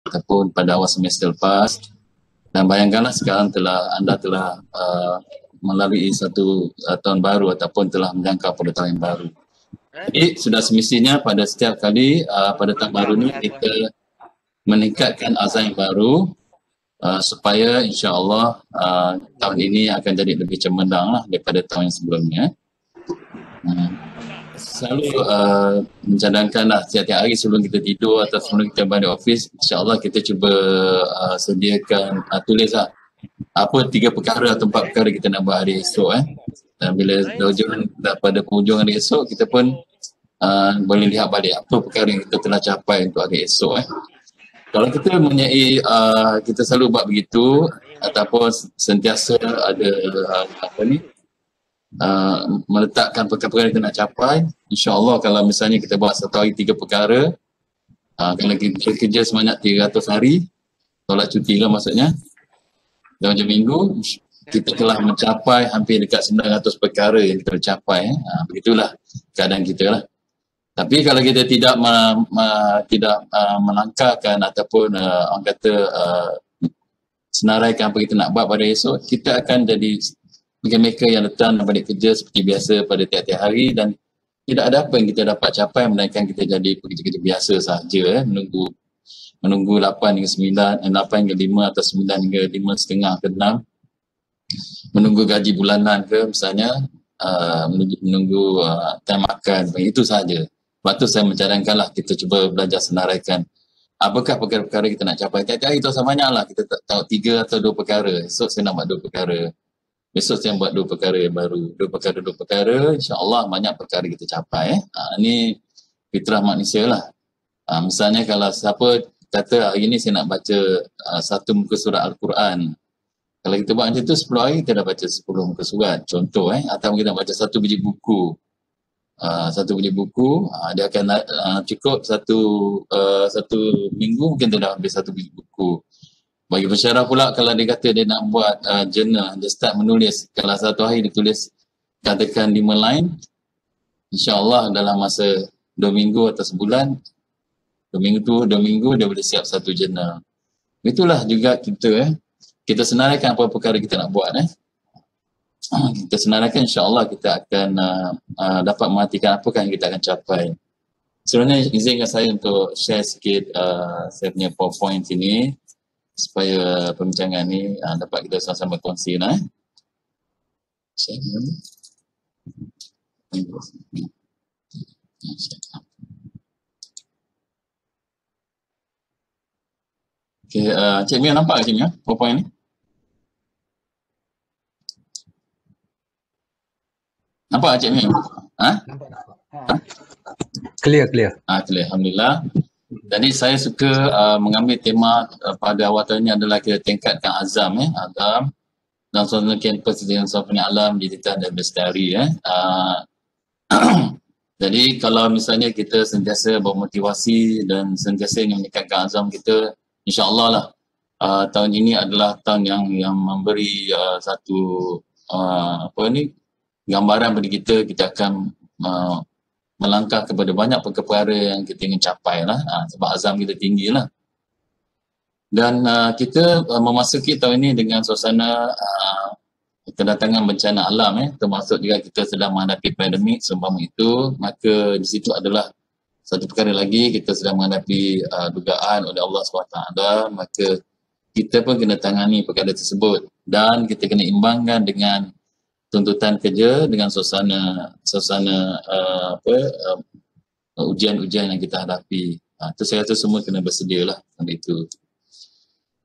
ataupun pada awal semester lepas. Dan bayangkanlah sekarang anda telah melalui satu tahun baru ataupun telah menjangkau pada tahun yang baru. Jadi sudah semestinya pada setiap kali pada tahun baru ni kita meningkatkan azam yang baru supaya insya-Allah tahun ini akan jadi lebih cemerlang lah daripada tahun yang sebelumnya. Selalu mencadangkanlah setiap hari sebelum kita tidur atau sebelum kita balik office, insya-Allah kita cuba sediakan tulislah apa 3 perkara atau 4 perkara kita nak buat hari esok dan bila pada penghujung hari esok kita pun boleh lihat balik apa perkara yang kita telah capai untuk hari esok Kalau kita mempunyai kita selalu buat begitu ataupun sentiasa ada meletakkan perkara-perkara yang kita nak capai, insya-Allah kalau misalnya kita buat satu hari 3 perkara, kalau kita kerja sebanyak 300 hari, tolak cuti lah maksudnya, dalam hujung minggu kita telah mencapai hampir dekat 900 perkara yang kita capai. Begitulah keadaan kita lah. Tapi kalau kita tidak melangkahkan ataupun orang kata senaraikan apa kita nak buat pada esok, kita akan jadi maker yang datang dan balik kerja seperti biasa pada tiap-tiap hari dan tidak ada apa yang kita dapat capai melainkan kita jadi pekerja-pekerja biasa sahaja menunggu 8 hingga 9, 8 hingga 5 atau 9 hingga 5.30 ke 6, menunggu gaji bulanan ke misalnya, menunggu time makan, itu sahaja. Sebab tu saya mencadangkanlah kita cuba belajar senaraikan apakah perkara-perkara kita nak capai. Tiap-tiap hari tu sama banyak lah, kita tak tahu 3 atau 2 perkara. Esok saya nak buat 2 perkara. Besok saya buat 2 perkara yang baru. 2 perkara, insya-Allah banyak perkara kita capai. Ini fitrah manusia lah. Misalnya kalau siapa kata hari ni saya nak baca 1 muka surat Al-Quran. Kalau kita buat macam tu 10 hari kita dah baca 10 muka surat. Contoh atau kita nak baca 1 biji buku. 1 biji buku, dia akan cukup satu minggu mungkin dia dah habis 1 biji buku. Bagi pensyarah pula kalau dia kata dia nak buat journal, dia start menulis, kalau 1 hari dia tulis katakan 5 line, insya-Allah dalam masa 2 minggu atau sebulan, 2 minggu dia boleh siap 1 journal. Itulah juga kita senaraikan apa perkara kita nak buat kita senaraikan, insya-Allah kita akan dapat mematikan apakah yang kita akan capai. Sebenarnya izinkan saya untuk share sikit saya punya PowerPoint ini supaya perbincangan ni dapat kita sama-sama kongsi Okay, Cik Mia nampak Cik Mia PowerPoint ni? Nampak Cik Mia? Nampak. Clear. Clear, alhamdulillah. Jadi saya suka mengambil tema pada awal tahun ini adalah kita tingkatkan azam azam dan suasana kampus dengan suasana alam, digital dan bestari Jadi kalau misalnya kita sentiasa bermotivasi dan sentiasa ingin meningkatkan azam kita, insya-Allah lah tahun ini adalah tahun yang memberi satu gambaran bagi kita akan melangkah kepada banyak perkara yang kita ingin capai lah, sebab azam kita tinggi lah. Dan kita memasuki tahun ini dengan suasana kedatangan bencana alam termasuk juga kita sedang menghadapi pandemik seumpama itu, maka di situ adalah satu perkara lagi, kita sedang menghadapi dugaan oleh Allah SWT, maka kita pun kena tangani perkara tersebut dan kita kena imbangkan dengan tuntutan kerja dengan suasana ujian-ujian yang kita hadapi. Itu saya rasa semua kena bersedia lah pada itu.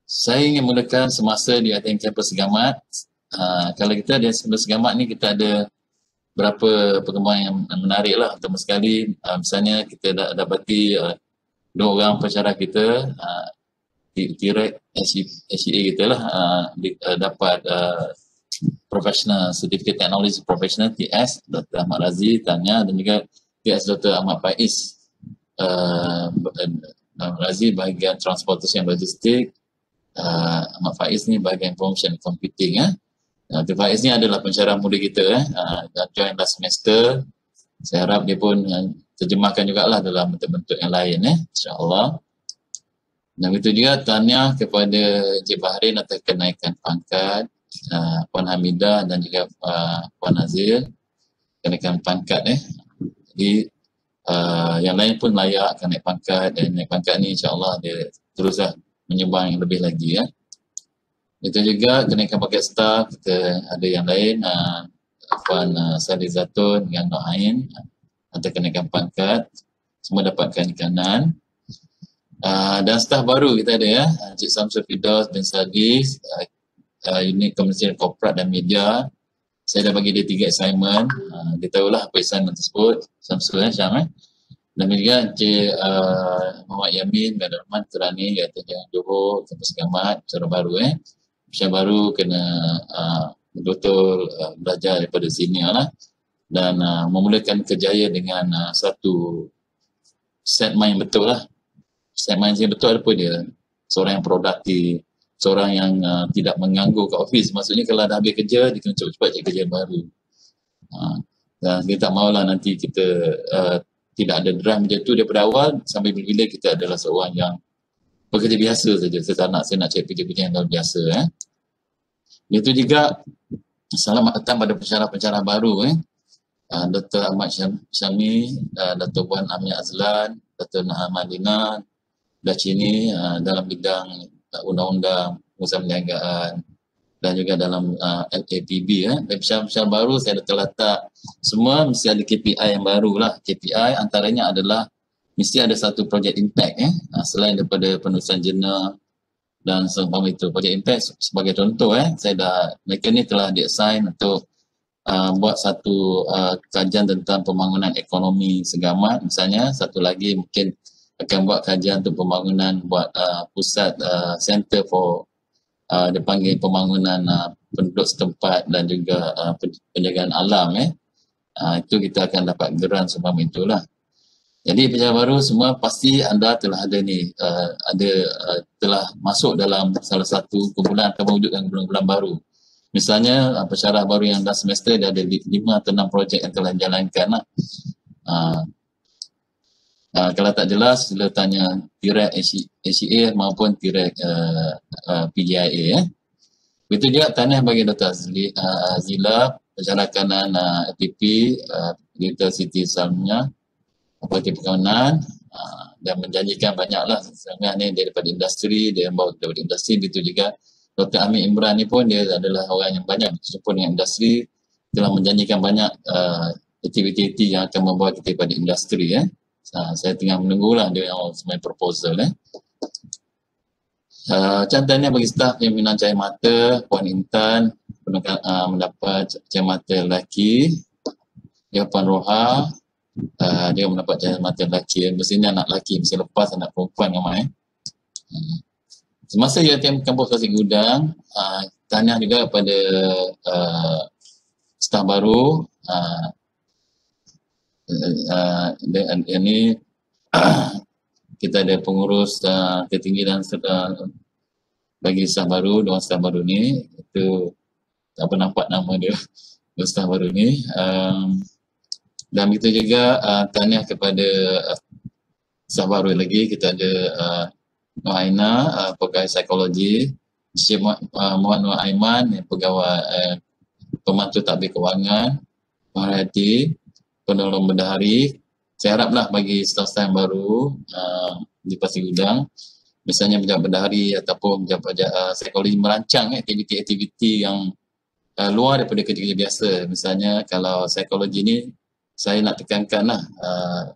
Saya ingin mulakan semasa di ATM Kampus Segamat. Kalau kita di Kampus Segamat ni kita ada berapa perkembangan yang menarik lah. Pertama sekali, misalnya kita dapati 2 orang pensyarah kita, T-Rec HEA kita lah, dapat Professional Certificate Technology Professional TS Dr. Ahmad Razi Tanya dan juga TS Dr. Ahmad Faiz Razi bahagian Transportation and Logistik, Ahmad Faiz ni bahagian Information and Computing Dr. Faiz ni adalah pensyarah muda kita join last semester. Saya harap dia pun terjemahkan jugalah dalam bentuk-bentuk yang lain insya-Allah. Dan begitu juga tahniah kepada Encik Bahrain atas kenaikan pangkat, Puan Hamidah dan juga Puan Nazir, kenaikan pangkat Jadi yang lain pun layak akan naik pangkat, dan naik pangkat ni insyaAllah dia teruslah menyumbang yang lebih lagi Itu juga kenaikan pangkat staf, kita ada yang lain, Puan Salih Zatun dengan Nur Ain atau kenaikan pangkat, semua dapatkan ikanan. Dan staf baru kita ada Encik Samsul Firdaus bin Sadis, unit komersial korporat dan media. Saya dah bagi dia 3 assignment, dia tahulah apa assignment tersebut, Samsul Syam Dan juga Encik Muhammad Yamin bin Rahman Terani, iaitu Jangan Johor, Kampus Gamat, cara baru Macam baru kena betul belajar daripada sini dan memulakan kerjaya dengan satu set mind betul Set mind yang betul apa dia? Seorang yang produktif, seorang yang tidak mengganggu kat office. Maksudnya kalau dah habis kerja, dia kena cepat-cepat cari kerja baru. Dan dia tak maulah nanti kita tidak ada drive macam tu daripada awal sampai bila kita adalah seorang yang bekerja biasa saja. Saya nak cari kerja-kerja yang luar biasa. Itu juga selamat datang pada pensyarah-pensyarah baru Dr. Ahmad Syami, Dr. Puan Amir Azlan, Dr. Naha Madina, Dacini dalam bidang undang-undang pengusahaan perniagaan dan juga dalam LAPB dan pensyarah-pensyarah baru saya dah terletak semua mesti ada KPI yang baru KPI antaranya adalah mesti ada satu projek impact selain daripada penulisan jurnal dan seumpama itu. Projek impact sebagai contoh saya dah, mereka ni telah di-assign untuk buat satu kajian tentang pembangunan ekonomi segamat misalnya. Satu lagi mungkin akan buat kajian untuk pembangunan pusat center for dia panggil pembangunan penduduk setempat dan juga penjagaan alam itu kita akan dapat geran seumpama itulah. Jadi pensyarah baru semua pasti anda telah ada telah masuk dalam salah satu kumpulan atau mewujudkan kumpulan baru. Misalnya pensyarah baru yang dah semester dia ada 5 atau 6 projek yang telah dijalankan kalau tak jelas, sila tanya Tirek HCA maupun Tirek PGIA. Begitu juga tahniah bagi Dr. Azila, pensyarah kanan FPP, Dr. Siti Salmnya, Parti Perkawanan, dan menjanjikan banyaklah sangat ni daripada industri, dia membawa daripada industri. Begitu juga Dr. Amir Imran ni pun dia adalah orang yang banyak berjumpa dengan industri, telah menjanjikan banyak aktiviti yang akan membawa kita pada industri saya tengah menunggulah dia yang semuanya proposal Contohnya bagi staf yang minat cahaya mata, Puan Intan mendapat cahaya mata lelaki, dia Puan Roha dia mendapat cahaya mata lelaki. Mestinya anak lelaki, mesti lepas anak perempuan ramai. Semasa UiTM Kampus Pasir Gudang, tahniah juga kepada staf baru ini kita ada pengurus tertinggi dan bagi staf baru, 2 staf baru ni itu tak apa nampak nama dia 2 staf baru ni dan begitu juga tahniah kepada staf baru lagi. Kita ada Nur Aina, pegawai psikologi, Encik Muhammad Nur Aiman, pegawai pemantau tadbir kewangan, Muhammad penolong bendahari. Saya haraplah bagi staf-staf yang baru di Pasir Gudang, misalnya pejabat bendahari ataupun pejabat psikologi merancang aktiviti-aktiviti yang luar daripada kerja-kerja biasa. Misalnya kalau psikologi ni saya nak tekankanlah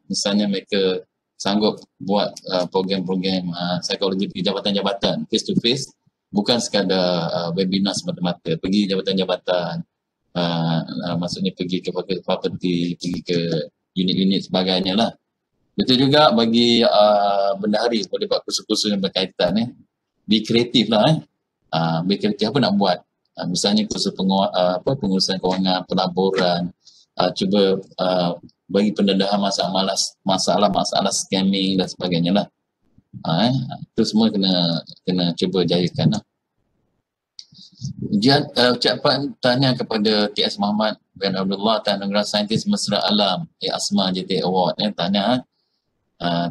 misalnya mereka sanggup buat program-program psikologi pergi jabatan-jabatan face to face, bukan sekadar webinar semata-mata, pergi jabatan-jabatan maksudnya pergi ke property, pergi ke unit-unit sebagainya lah. Betul juga bagi bendahari boleh buat kursus-kursus yang berkaitan be kreatif lah be kreatif apa nak buat misalnya kursus pengurusan kewangan, pelaburan, cuba bagi pendedahan masalah scamming dan sebagainya lah. Itu semua kena cuba jayakan lah. Ucapan tanya kepada T.S. Muhammad bin Abdullah, Anugerah Saintis Mesra Alam ASMA JT Award. Tanya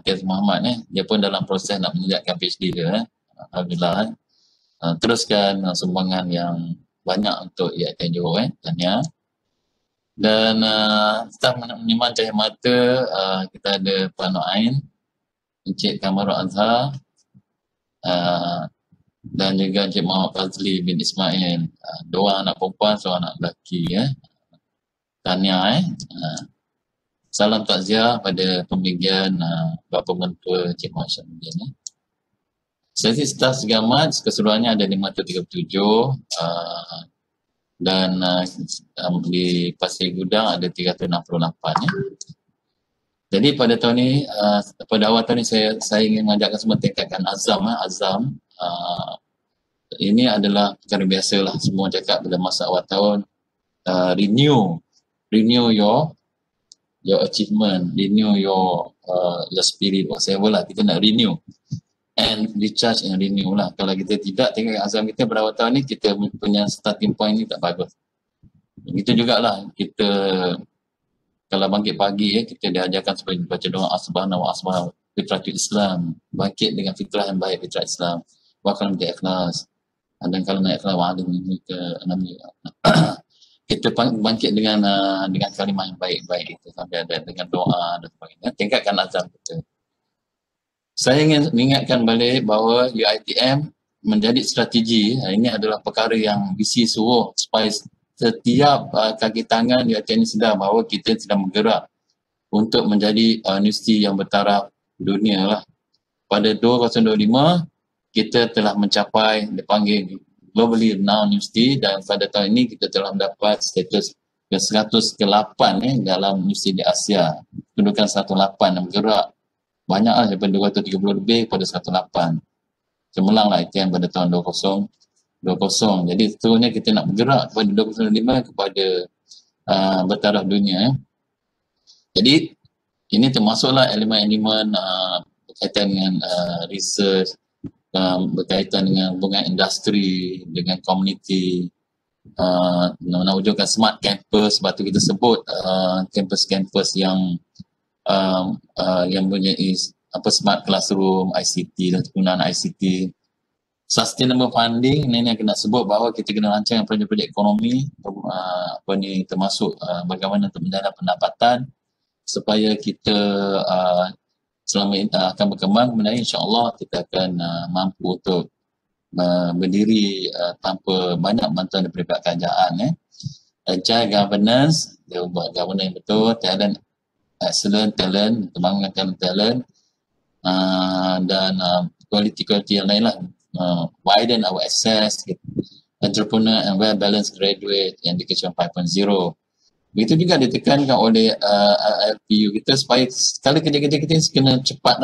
Tiaz Muhammad dia pun dalam proses nak menjejakkan PhD dia Alhamdulillah. Teruskan sumbangan yang banyak untuk IATM Johor tahniah. Dan staf Menyimpan Cahaya Mata, kita ada Puan Nur Ain, Encik Kamarul Azhar, dan juga Encik Muhammad Fazli bin Ismail, dua anak perempuan, seorang anak lelaki. Tahniah. Salam takziah pada pemilihan Bapa Mentua Encik Muhammad Syamsuddin. Sesi staf segamat keseluruhannya ada 537, dan di Pasir Gudang ada 368. Jadi pada tahun ni, pada awal tahun ni saya ingin mengajakkan semua tingkatkan azam. Ini adalah perkara biasa lah, semua cakap pada masa awal tahun, renew your achievement, renew your spirit, whatever lah, kita nak renew and recharge and renew lah. Kalau kita tidak tinggal azam kita pada awal tahun ni, kita punya starting point ni tak bagus. Begitu jugalah kita kalau bangkit pagi kita diajarkan supaya baca doa asbahna wa asbah fitratul Islam, bangkit dengan fitrah yang baik, fitrah Islam, wa kalam di ikhlas, dan kalau nak ikhlas wa alim ke kita bangkit dengan kalimah yang baik-baik itu sampai ada dengan doa dan sebagainya, tingkatkan azam kita. Saya ingin mengingatkan balik bahawa UiTM menjadi strategi, ini adalah perkara yang visi suruh supaya setiap kaki tangan UiTM ini sedar bahawa kita sedang bergerak untuk menjadi universiti yang bertaraf dunia lah. Pada 2025, kita telah mencapai dipanggil Globally Renowned University, dan pada tahun ini kita telah mendapat status ke-108 dalam universiti di Asia. Kedudukan 108 yang bergerak. Banyak lah daripada 230 lebih pada 108. Cemerlang lah ITM pada tahun 2020. Jadi seterusnya kita nak bergerak kepada 2025 kepada bertaraf dunia. Jadi ini termasuklah elemen-elemen berkaitan dengan research, berkaitan dengan hubungan industri, dengan komuniti, nak wujudkan smart campus. Sebab tu kita sebut campus-campus yang punya smart classroom, ICT dan penggunaan ICT. Sustainable funding, ini yang kena sebut bahawa kita kena rancang projek-projek ekonomi, termasuk bagaimana untuk menjaga pendapatan supaya kita selama ini akan berkembang. Kemudian insya-Allah kita akan mampu untuk berdiri tanpa banyak bantuan daripada pihak kerajaan. Agile governance, dia buat governance yang betul, talent, excellent talent, kembangan talent, dan quality yang lain lah. Widen our access, entrepreneur and well-balanced graduate education 5.0. Begitu juga ditekankan oleh LPU kita supaya sekali kerja-kerja kita kena cepat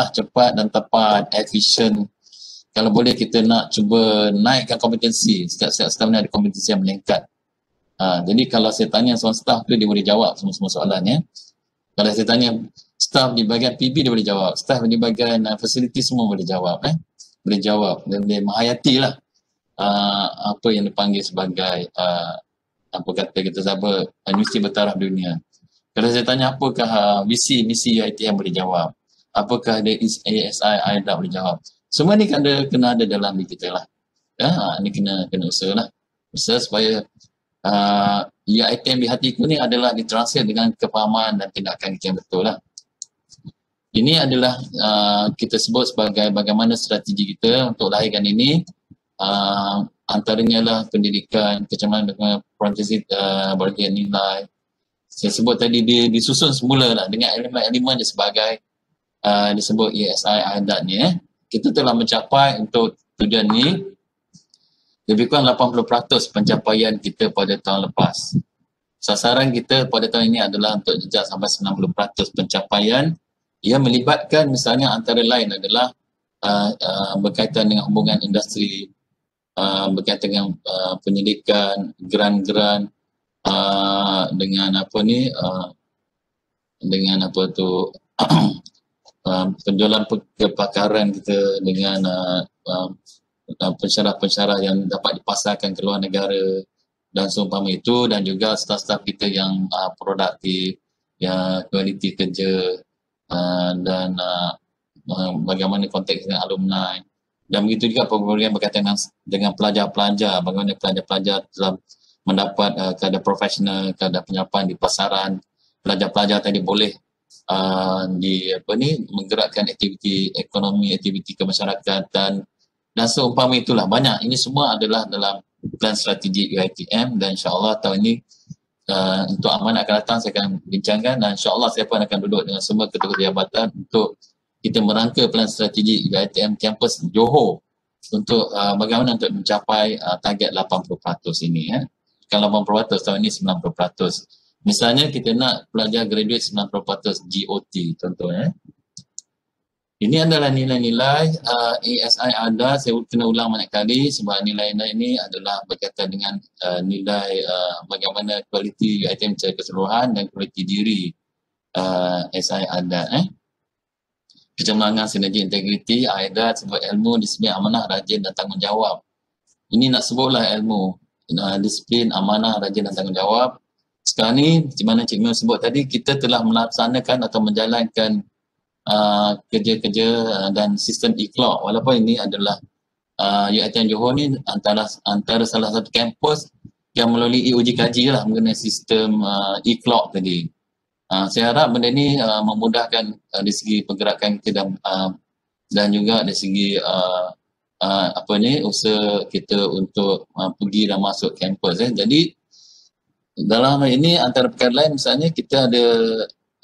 dan tepat, efisien. Kalau boleh kita nak cuba naikkan kompetensi, setiap setahun ada kompetensi yang meningkat. Jadi kalau saya tanya seorang staf tu, dia boleh jawab semua soalannya. Kalau saya tanya staf di bahagian PB, dia boleh jawab. Staf di bahagian facility semua boleh jawab. Boleh jawab, dia boleh menghayati lah apa yang dipanggil sebagai apa kata kita sebut universiti bertaraf dunia. Kalau saya tanya apakah visi misi UiTM, boleh jawab. Apakah ada ASI, IDA, boleh jawab. Semua ni kena ada dalam diri kita lah. Ni kena usaha lah. Usaha supaya UiTM di hatiku ni adalah ditranslate dengan kefahaman dan tindakan kita yang betul lah. Ini adalah kita sebut sebagai bagaimana strategi kita untuk lahirkan ini. Antaranya lah pendidikan, kecaman dengan prinsip bahagian nilai. Saya sebut tadi dia disusun semula lah dengan elemen-elemen dia sebagai disebut ESI adat ni. Kita telah mencapai untuk tujuan ni lebih kurang 80% pencapaian kita pada tahun lepas. Sasaran kita pada tahun ini adalah untuk jejak sampai 90% pencapaian yang melibatkan misalnya antara lain adalah berkaitan dengan hubungan industri, berkaitan dengan pendidikan, geran-geran, dengan dengan penjualan kepakaran kita, dengan pensyarah-pensyarah yang dapat dipasarkan ke luar negara dan seumpama itu, dan juga staf-staf kita yang produktif, yang kualiti kerja, dan bagaimana konteks dengan alumni, dan begitu juga program berkaitan dengan pelajar-pelajar, bagaimana pelajar-pelajar telah mendapat kadar profesional, kadar penyerapan di pasaran. Pelajar-pelajar tadi boleh menggerakkan aktiviti ekonomi, aktiviti kemasyarakatan dan seumpama itulah. Banyak ini semua adalah dalam plan strategik UiTM, dan insyaAllah tahun ini untuk amanah akan datang saya akan bincangkan, dan insyaAllah saya pun akan duduk dengan semua ketua jabatan untuk kita merangka plan strategik UiTM kampus Johor untuk bagaimana untuk mencapai target 80% ini. Bukan 80%, tahun ini 90%. Misalnya kita nak pelajar graduate 90% GOT contohnya. Ini adalah nilai-nilai ASI ada, saya kena ulang banyak kali sebab nilai-nilai ini adalah berkaitan dengan nilai bagaimana kualiti UiTM secara keseluruhan dan kualiti diri ASI ada. Kecemerlangan sinergi integriti, AIDA sebut ilmu, disiplin, amanah, rajin dan tanggungjawab. Ini nak sebutlah ilmu, disiplin, amanah, rajin dan tanggungjawab. Sekarang ni, di mana Cik Mio sebut tadi, kita telah melaksanakan atau menjalankan kerja-kerja dan sistem ikhlak. Walaupun ini adalah UiTM Johor ni antara salah satu kampus yang melalui uji kaji lah mengenai sistem ikhlak tadi. Saya harap benda ni memudahkan dari segi pergerakan kita dan juga dari segi usaha kita untuk pergi dan masuk kampus. Jadi dalam hal ini antara perkara lain misalnya kita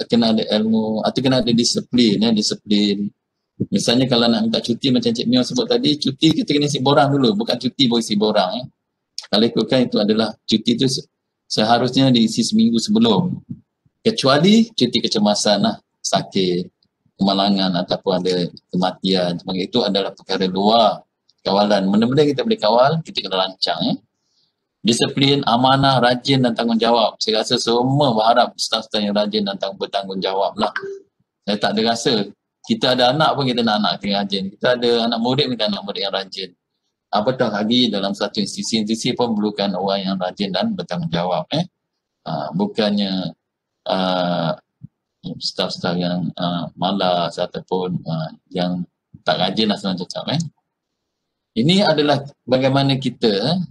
kena ada ilmu atau kena ada disiplin. Disiplin. Misalnya kalau nak minta cuti macam Cik Mio sebut tadi, cuti kita kena isi borang dulu, bukan cuti boleh isi borang. Kalau ikutkan itu adalah cuti itu seharusnya diisi seminggu sebelum. Kecuali cuti kecemasan lah, sakit, kemalangan ataupun ada kematian. Itu adalah perkara luar kawalan. Benda-benda kita boleh kawal, kita kena rancang. Disiplin, amanah, rajin dan tanggungjawab. Saya rasa semua berharap staf-staf yang rajin dan bertanggungjawab lah. Saya tak ada rasa. Kita ada anak pun kita nak anak yang rajin. Kita ada anak murid pun kita anak murid yang rajin. Apatah lagi dalam satu institusi pun perlukan orang yang rajin dan bertanggungjawab. Bukannya staf-staf yang malas ataupun yang tak rajin lah senang cakap. Ini adalah bagaimana kita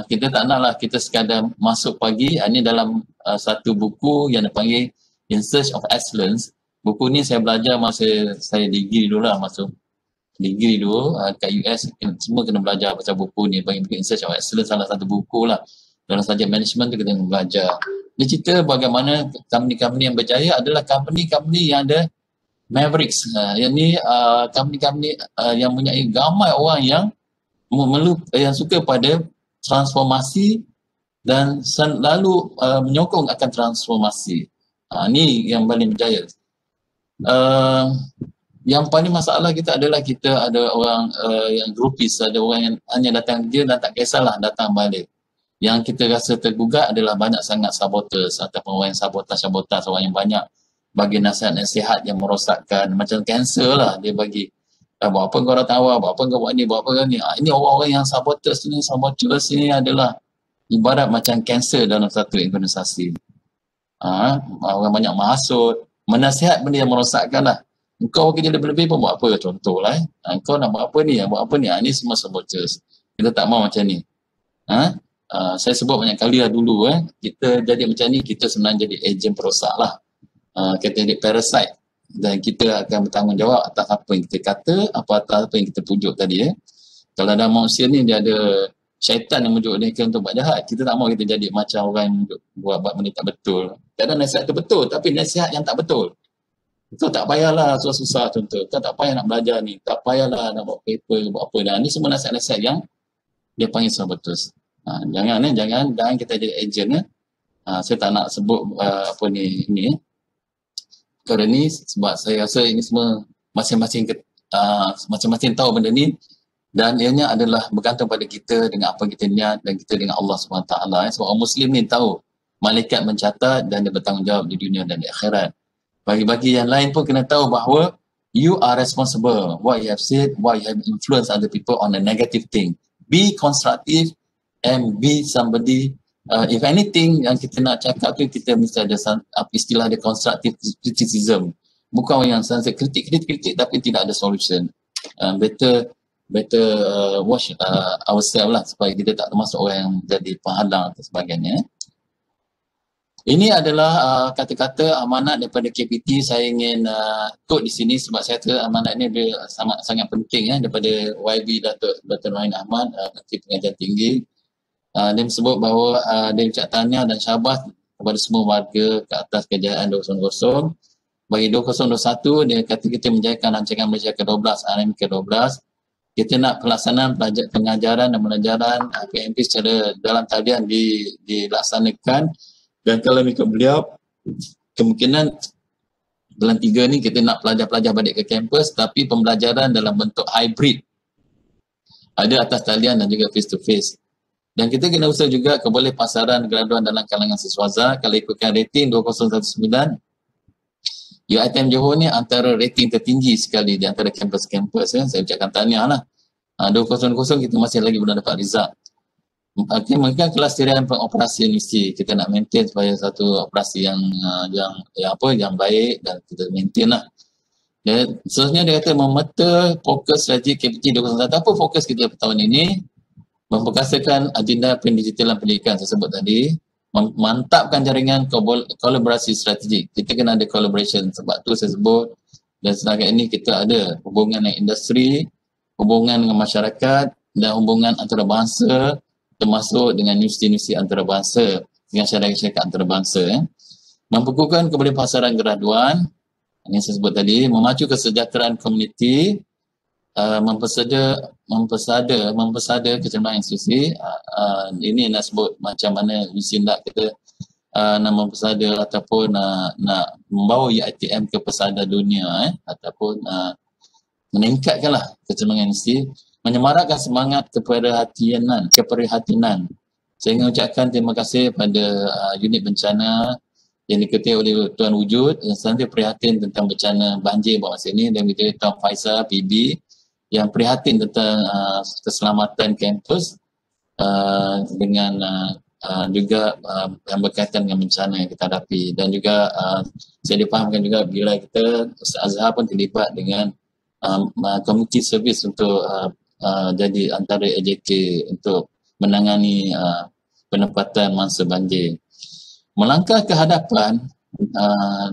tak naklah kita sekadar masuk pagi. Ini dalam satu buku yang dipanggil In Search of Excellence. Buku ni saya belajar masa saya degree dulu lah, masuk degree dulu kat US. Semua kena belajar pasal buku ni, panggil buku In Search of Excellence, salah satu buku lah. Dalam subjek management tu kita kena belajar. Dia cerita bagaimana company-company yang berjaya adalah company-company yang ada mavericks. Yang ni company-company yang punya ramai orang yang suka pada transformasi dan selalu menyokong akan transformasi. Ni yang paling berjaya. Yang paling masalah kita adalah kita ada orang yang grupis, ada orang yang hanya datang dia dan tak kisahlah datang balik. Yang kita rasa tergugat adalah banyak sangat saboters ataupun orang yang sabotas, orang yang banyak bagi nasihat-nasihat yang merosakkan, macam kanser lah dia bagi. Buat apa kau datang awal, buat apa kau buat ni, buat apa kau ni. Ini orang-orang yang saboters ni adalah ibarat macam kanser dalam satu organisasi. Orang banyak menghasut, menasihat benda yang merosakkan lah. Kau kerja lebih-lebih pun buat apa, contoh lah. Kau nak buat apa ni, Ini semua saboters. Kita tak mahu macam ni. Saya sebut banyak kali lah dulu. Kita jadi macam ni, kita sebenarnya jadi ejen perosak lah. Kita jadi parasite. Dan kita akan bertanggungjawab atas apa yang kita kata, atas apa yang kita pujuk tadi. Kalau dalam manusia ni dia ada syaitan yang menunjuk mereka untuk buat jahat. Kita tak mahu kita jadi macam orang yang buat benda tak betul. Kadang nasihat tu betul, tapi nasihat yang tak betul. Kau tak payahlah susah-susah contoh. Kau tak payah nak belajar ni. Tak payahlah nak buat paper, buat apa dah. Ni semua nasihat-nasihat yang dia panggil saboters. Jangan kita jadi ejen. Saya tak nak sebut ini. Kerana ni sebab saya rasa ini semua masing-masing tahu benda ni, dan ianya adalah bergantung pada kita dengan apa kita niat dan kita dengan Allah SWT. Sebab orang Muslim ni tahu malaikat mencatat dan dia bertanggungjawab di dunia dan di akhirat. Bagi-bagi yang lain pun kena tahu bahawa you are responsible what you have said, what you have influenced other people on a negative thing. Be constructive and be somebody. If anything yang kita nak cakap tu, kita mesti ada istilah dia constructive criticism. bukan yang sangat kritik tapi tidak ada solution. Better watch ourselves lah supaya kita tak termasuk orang yang jadi penghalang dan sebagainya. Ini adalah kata-kata amanat daripada KPT. Saya ingin quote di sini sebab saya kata amanat ini dia sangat penting daripada YB Dr. Rahim Ahmad, Menteri Pengajian Tinggi. Dia sebut bahawa dia ucap tahniah dan syabas kepada semua warga ke atas kejayaan 200. Bagi 2021, dia kata kita menjayakan rancangan Malaysia ke-12, RM ke-12. Kita nak pelaksanaan pengajaran dan pelajaran PMP secara dalam talian dilaksanakan. Dan kalau ikut beliau, kemungkinan bulan 3 ni kita nak pelajar-pelajar balik ke kampus tapi pembelajaran dalam bentuk hybrid. Ada atas talian dan juga face to face. Dan kita kena usaha juga keboleh pasaran graduan dalam kalangan siswaza. Kalau ikutkan rating 2019, UiTM Johor ni antara rating tertinggi sekali di antara kampus-kampus. Saya ucapkan tahniah lah. 2020 kita masih lagi belum dapat result. Mungkin kelas tirian pengoperasi mesti kita nak maintain supaya satu operasi yang baik dan kita maintain lah. Dan seterusnya dia kata memeta fokus strategi KPT 2021. Apa fokus kita tahun ini? Memperkasakan agenda pendigitalan pendidikan saya sebut tadi. Mantapkan jaringan kolaborasi strategik. Kita kena ada collaboration sebab tu saya sebut. Dan setakat ini kita ada hubungan dengan industri, hubungan dengan masyarakat dan hubungan antarabangsa termasuk dengan universiti-universiti antarabangsa, dengan syarikat antarabangsa. Memperkuatkan kepada pasaran graduan, ini saya sebut tadi, memacu kesejahteraan komuniti, mempesada kecerdasan institusi. Ini nak sebut macam mana misi nak kita nak mempesada ataupun nak membawa UiTM ke pesada dunia ataupun meningkatkanlah kecerdasan institusi. Menyemarakkan semangat keprihatinan. Saya ingin ucapkan terima kasih pada unit bencana yang diketuai oleh Tuan Wujud yang selalu prihatin tentang bencana banjir buat masa ini, dan juga Tuan Faisal PB yang prihatin tentang keselamatan kampus dengan juga yang berkaitan dengan bencana yang kita hadapi. Dan juga saya dipahamkan juga bila kita Ustaz Azhar pun terlibat dengan community service untuk jadi antara AJK untuk menangani penempatan mangsa banjir. Melangkah ke hadapan,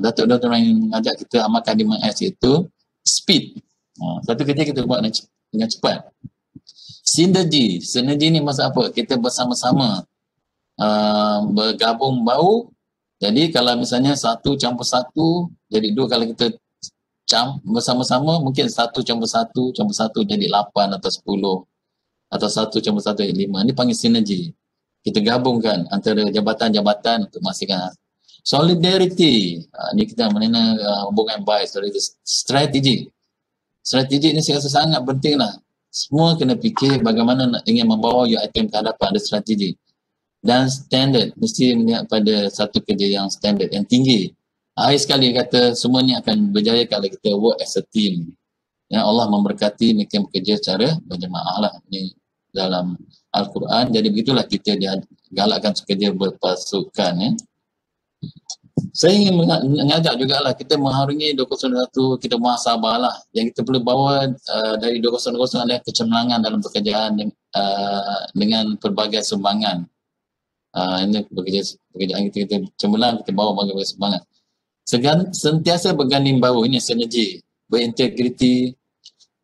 Datuk Dr. Rahim mengajak kita amalkan 5S iaitu speed. Satu kerja kita buat dengan cepat. Sinergi ni maksud apa? Kita bersama-sama bergabung bau. Jadi kalau misalnya 1 campur 1 jadi 2, kalau kita bersama-sama mungkin 1 campur 1 jadi 8 atau 10 atau 1 campur 1 jadi 5. Ini panggil sinergi. Kita gabungkan antara jabatan-jabatan untuk memastikan solidarity. Ini kita mengenai hubungan baik, strategi. Strategi ini saya rasa sangat penting lah. Semua kena fikir bagaimana nak ingin membawa UiTM ke hadapan, ada strategi. Dan standard, mesti melihat pada satu kerja yang standard, yang tinggi. Akhir sekali kata semua ni akan berjaya kalau kita work as a team. Ya, Allah memberkati mereka bekerja secara berjemaah lah. Ini dalam Al-Quran. Jadi begitulah kita digalakkan kerja berpasukan. Ya. Saya ingin mengajak juga lah kita mengharungi 2021, kita muhasabah lah. Yang kita perlu bawa dari 2020 adalah kecemerlangan dalam pekerjaan dengan pelbagai sumbangan. Ini pekerjaan kita cemerlang, kita bawa berbagai sumbangan. Sentiasa berganding bahu, ini sinergi, berintegriti,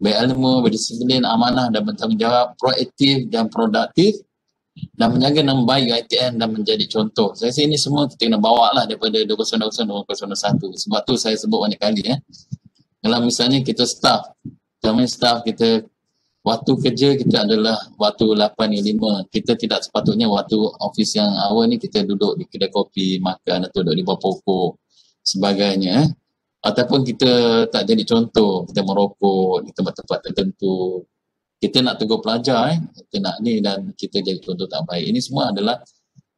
berilmu, berdisiplin, amanah dan bertanggungjawab, proaktif dan produktif, dan menjaga nama baik UiTM dan menjadi contoh. Saya rasa ini semua kita kena bawa lah daripada 2020 2021. Sebab tu saya sebut banyak kali Kalau misalnya kita staff kita waktu kerja kita adalah waktu 8-5. Kita tidak sepatutnya waktu office yang awal ni kita duduk di kedai kopi, makan atau duduk di bawah pokok sebagainya. Ataupun kita tak jadi contoh, kita merokok di tempat-tempat tertentu. Kita nak tegur pelajar, kita nak ni dan kita jadi contoh tak baik. Ini semua adalah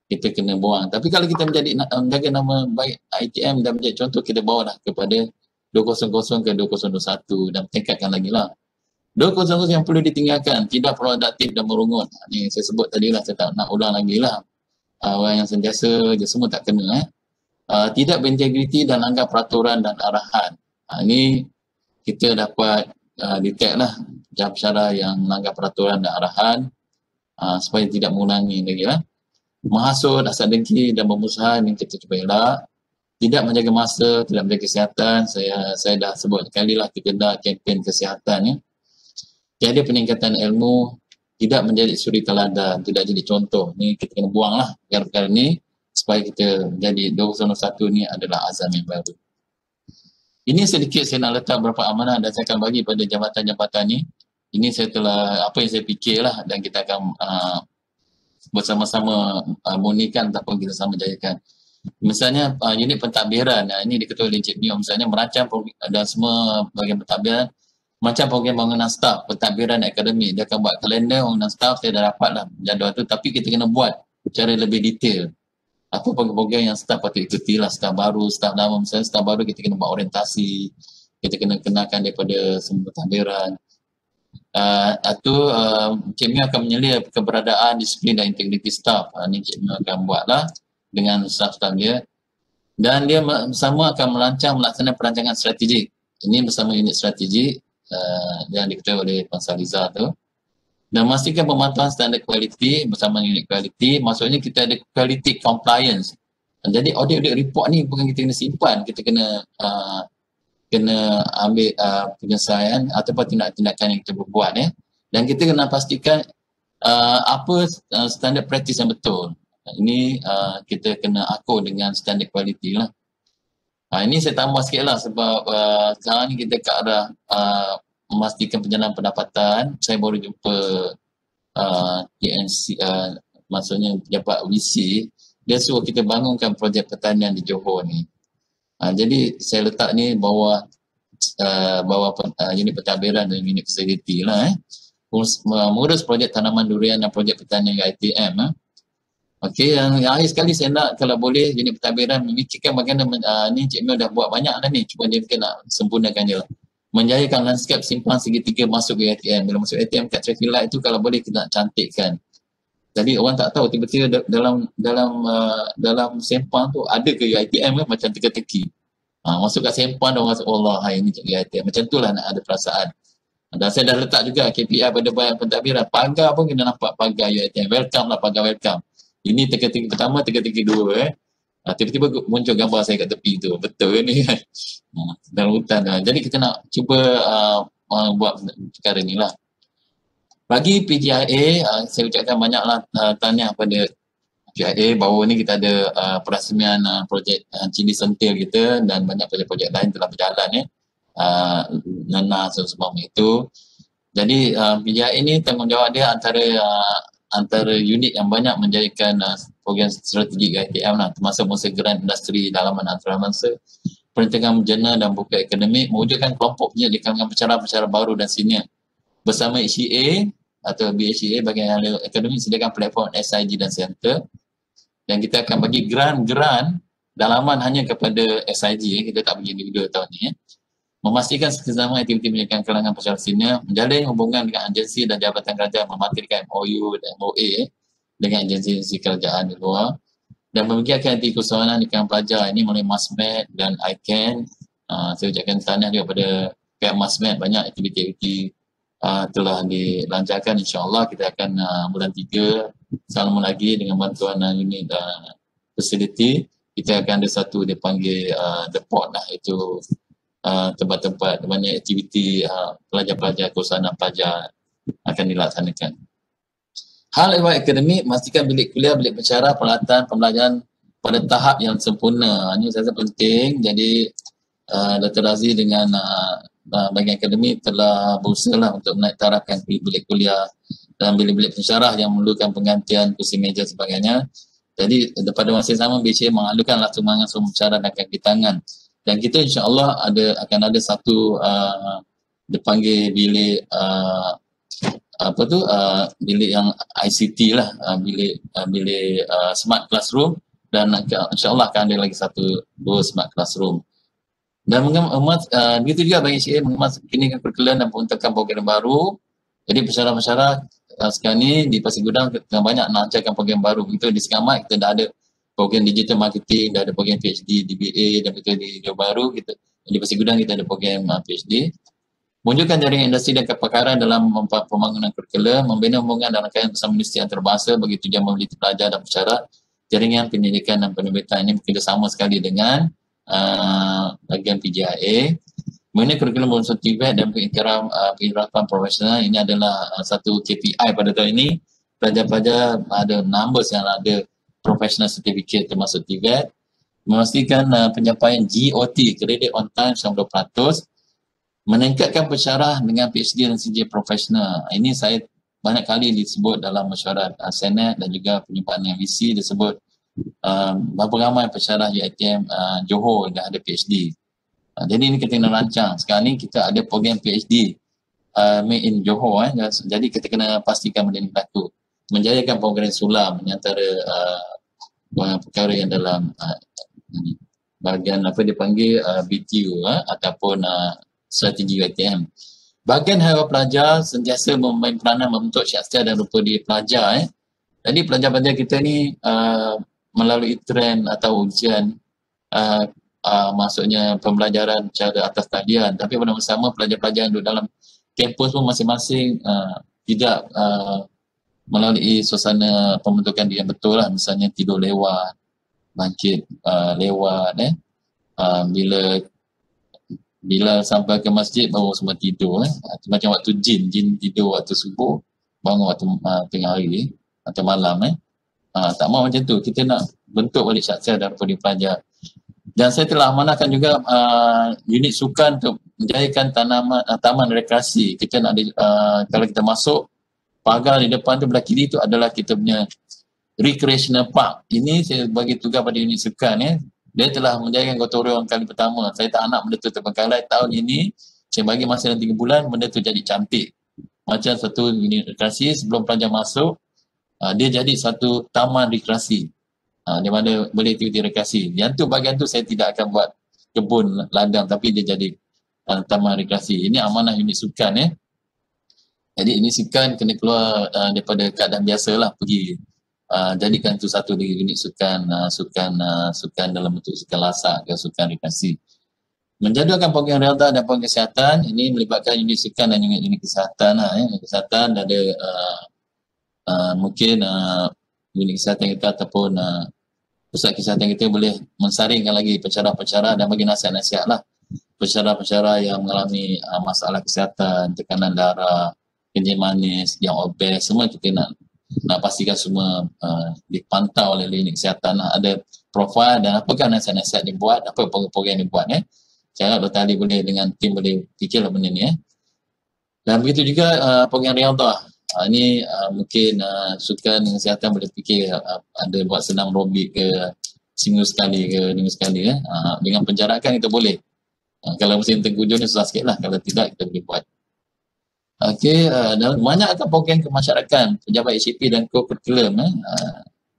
kita kena buang. Tapi kalau kita menjaga nama baik ITM dan menjadi contoh, kita bawa lah kepada 2020 ke 2021 dan tingkatkan lagi lah. 2020 yang perlu ditinggalkan, tidak produktif dan merungut. Ni saya sebut tadi lah, saya tak nak ulang lagi lah. Orang yang sentiasa je semua tak kena. Tidak berintegriti dan langgar peraturan dan arahan. Ini kita dapat detect lah cara yang melanggar peraturan dan arahan supaya tidak mengulangi lagi lah. Menghasut, asal dengki dan bermusuhan yang kita cuba elak. Tidak menjaga masa, tidak menjaga kesihatan. Saya dah sebut sekali lah kita dah kempen kesihatan ya. Tiada peningkatan ilmu, tidak menjadi suri teladan, tidak jadi contoh. Ni kita kena buang lah perkara-perkara ni supaya kita jadi 2021 ni adalah azam yang baru. Ini sedikit saya nak letak beberapa amanah dan saya akan bagi pada jabatan-jabatan ni. Ini saya telah, apa yang saya fikir lah dan kita akan bersama-sama murnikan ataupun kita sama jayakan. Misalnya unit pentadbiran, ini diketuai oleh Encik Mio, misalnya merancang dan semua bahagian pentadbiran, merancang program bangunan staf, pentadbiran akademik. Dia akan buat kalender bangunan staf, saya dah dapat lah jadual tu, tapi kita kena buat secara lebih detail. Apa program yang staf patut ikuti lah, staf baru, staf lama. Misalnya staf baru kita kena buat orientasi, kita kena kenalkan daripada semua pentadbiran. Encik Mio akan menyelia keberadaan disiplin dan integriti staf. Ini Encik Mio akan buatlah dengan staf-staf dia. Dan dia bersama akan melaksanakan perancangan strategik. Ini bersama unit strategik yang diketuai oleh Puan Saliza tu. Dan memastikan pemantauan standard kualiti bersama unit kualiti. Maksudnya kita ada quality compliance. Jadi audit report ni bukan kita kena simpan, kita kena ambil penyelesaian ataupun tindakan yang kita berbuat ya. Dan kita kena pastikan apa standard practice yang betul. Ini kita kena akur dengan standard kualiti lah. Ini saya tambah sikit lah sebab sekarang ni kita ke arah memastikan perjalanan pendapatan. Saya baru jumpa TNC, maksudnya pejabat WC, dia suruh kita bangunkan projek pertanian di Johor ni. Jadi saya letak ni bawah unit pentadbiran dan unit fasiliti lah mengurus projek tanaman durian dan projek pertanian ITM. Okey, yang akhir sekali saya nak kalau boleh unit pentadbiran memikirkan bagaimana ni Encik Mio dah buat banyak dah ni, cuma dia mungkin nak sempurnakan je lah. Menjayakan lanskap simpang segitiga masuk ke ATM. Bila masuk ATM kat traffic light tu kalau boleh kita nak cantikkan. Jadi orang tak tahu tiba-tiba dalam simpang tu ada ke ATM kan, macam teka-teki. Masuk kat simpang dan orang rasa Allah hai ni cari ATM. Macam tu lah nak ada perasaan. Dan saya dah letak juga KPI pada bayan pentadbiran. Pagar pun kena nampak pagar ATM. Welcome lah pagar welcome. Ini teka-teki pertama, teka-teki dua tiba-tiba muncul gambar saya kat tepi tu. Betul ni kan? Dalam hutan lah. Jadi kita nak cuba buat perkara ni lah. Bagi PGIA, saya ucapkan banyaklah tahniah pada PGIA bahawa ni kita ada perasmian projek Cili Sentil kita dan banyak projek-projek lain telah berjalan ya. Nana semua itu. Jadi PGIA ni tanggungjawab dia antara unit yang banyak menjadikan program strategik ITM lah, termasuk mensegeran industri dalaman antarabangsa, perintangan jurnal dan buku akademik, mewujudkan kelompok penyelidik kalangan pensyarah baru dan senior. Bersama HCA atau BHCA bagian ahli akademik sediakan platform SIG dan center. Dan kita akan bagi grant dalaman hanya kepada SIG, kita tak bagi individu tahun ni. Memastikan kerjasama aktiviti pendidikan kalangan pensyarah senior, menjalin hubungan dengan agensi dan jabatan kerajaan, mematirkan MOU dan MOA dengan agensi kerajaan di luar, dan membiarkan aktiviti keusahawanan di kalangan pelajar ini melalui MASMED dan ICANN. Saya ucapkan tahniah juga pada pihak MASMED, banyak aktiviti telah dilancarkan. InsyaAllah kita akan bulan 3 selama lagi dengan bantuan unit facility, kita akan ada satu dia panggil the port lah, itu tempat-tempat banyak aktiviti pelajar-pelajar, keusahawanan pelajar akan dilaksanakan. Hal ehwal akademik, memastikan bilik kuliah, bilik pensyarah, peralatan pembelajaran pada tahap yang sempurna. Ini saya rasa penting. Jadi Dr. Razi dengan bahagian akademik telah berusaha lah untuk menaik tarafkan bilik kuliah dan bilik-bilik pensyarah yang memerlukan penggantian kursi meja sebagainya. Jadi pada masa yang sama BCA mengalukanlah sumbangan semua pensyarah dan kaki tangan. Dan kita insya-Allah akan ada satu dipanggil bilik bilik yang ICT lah, bilik smart classroom, dan insya-Allah akan ada lagi dua smart classroom. Dan begitu juga bagi CA mengemas kini perkelian dan pembentukan program baru. Jadi pensyarah-pensyarah sekarang ni di Pasir Gudang tengah banyak nak lancarkan program baru. Begitu di Sekamat kita dah ada program digital marketing, dah ada program PhD, DBA, dan betul di Johor Bahru kita di Pasir Gudang kita ada program PhD. Mewujudkan jaringan industri dan kepakaran dalam pembangunan kurikulum, membina hubungan dan rangkaian bersama industri antarabangsa bagi tujuan mobiliti pelajar dan pesara, jaringan pendidikan dan penerbitan ini bekerjasama sekali dengan bahagian PJIA. Mengenai kurikulum berunsur TVET dan pengiktirafan profesional, ini adalah satu KPI pada tahun ini. Pelajar-pelajar ada numbers yang ada professional certificate termasuk TVET. Memastikan pencapaian GOT, Credit on Time 90%. Meningkatkan pensyarah dengan PhD dan CJ profesional. Ini saya banyak kali disebut dalam mesyuarat Senat dan juga penyumpahan yang VC disebut berapa ramai pensyarah UiTM Johor dah ada PhD. Jadi ini kita kena rancang. Sekarang ni kita ada program PhD made in Johor. Jadi kita kena pastikan benda ini berlaku. Menjayakan program sulam antara perkara yang dalam bahagian apa dipanggil BTU ataupun strategi UiTM. Bahagian hal pelajar sentiasa memain peranan membentuk syiasat dan rupa diri pelajar. Jadi pelajar-pelajar kita ni melalui trend atau ujian maksudnya pembelajaran cara atas talian, tapi pada masa sama pelajar-pelajar yang duduk dalam kampus pun masing-masing tidak melalui suasana pembentukan diri yang betul lah, misalnya tidur lewat, bangkit lewat bila sampai ke masjid baru semua tidur macam waktu jin tidur waktu subuh, bangun waktu tengah hari atau malam tak mahu macam tu. Kita nak bentuk balik syakhsiat daripada pelajar. Dan saya telah amanahkan juga unit sukan untuk menjayakan taman rekreasi. Kita nak kalau kita masuk pagar di depan tu belah kiri tu adalah kita punya recreational park. Ini saya bagi tugas pada unit sukan Dia telah menjayakan gotong royong kali pertama. Saya tak nak benda tu terbengkalai. Tahun ini, saya bagi masa dalam 3 bulan, benda tu jadi cantik. Macam satu unit rekreasi, sebelum pelajar masuk, dia jadi satu taman rekreasi. Di mana boleh aktiviti rekreasi. Yang tu, bahagian tu saya tidak akan buat kebun ladang, tapi dia jadi taman rekreasi. Ini amanah unit sukan. Jadi unit sukan kena keluar daripada keadaan biasa lah, pergi. Jadikan itu satu dari unit sukan dalam bentuk sukan lasak ke sukan rekreasi. Menjadualkan program realta dan program kesihatan, ini melibatkan unit sukan dan unit kesihatan. Unit kesihatan ada mungkin unit kesihatan kita ataupun pusat kesihatan kita boleh mensaringkan lagi pensyarah-pensyarah dan bagi nasihat-nasihat lah. Pensyarah-pensyarah yang mengalami masalah kesihatan, tekanan darah, kencing manis, yang obes, semua kita nak pastikan semua dipantau oleh unit kesihatan. Ada profil dan apakah nasihat-nasihat dibuat, apa program-program dibuat. Saya harap Dr. Ali boleh dengan tim boleh fikirlah benda ni. Dan begitu juga program Riyadhah. Ini mungkin sukan dengan kesihatan boleh fikir ada buat senam aerobik ke seminggu sekali ke 2 minggu sekali. Dengan penjarakan kita boleh. Kalau musim tergujur ni susah sikit lah. Kalau tidak kita boleh buat. Okey, dan banyak akan program kemasyarakatan pejabat HCP dan co-curriculum.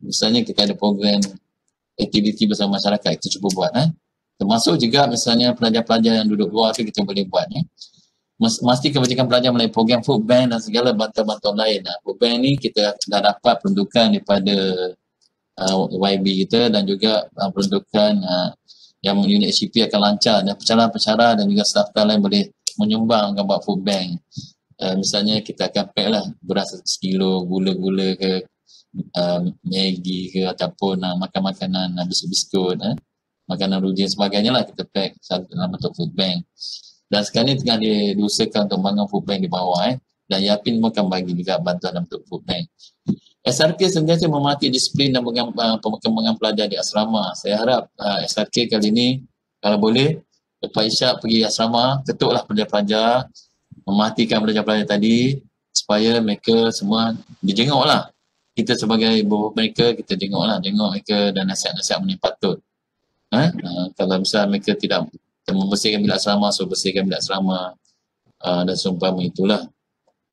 Misalnya kita ada program aktiviti bersama masyarakat, kita cuba buat. Termasuk juga misalnya pelajar-pelajar yang duduk luar tu kita boleh buat. Mesti kebajikan pelajar melalui program food bank dan segala bantuan-bantuan lain. Food bank ni kita dah dapat peruntukan daripada YB kita dan juga peruntukan yang unit HCP akan lancar dan pensyarah-pensyarah dan juga staf lain boleh menyumbang buat food bank. Misalnya kita akan pack lah beras 1 kilo, gula-gula ke, Maggi ke ataupun makan-makanan biskut-biskut, makanan rutin sebagainya lah kita pack dalam bentuk food bank. Dan sekarang ni tengah diusahakan untuk membangun food bank di bawah dan Yapin pun akan bagi juga bantuan dalam bentuk food bank. SRK sentiasa mematuhi disiplin dan pengembangan pelajar di asrama. Saya harap SRK kali ini kalau boleh lepas isyak pergi asrama, ketuklah pelajar-pelajar, mematikan pelajar-pelajar tadi supaya mereka semua dijenguk lah. Kita sebagai ibu mereka, kita jenguk mereka dan nasihat-nasihat benda patut. Kalau misal mereka tidak membersihkan bilik asrama, so bersihkan bilik asrama dan seumpama itulah.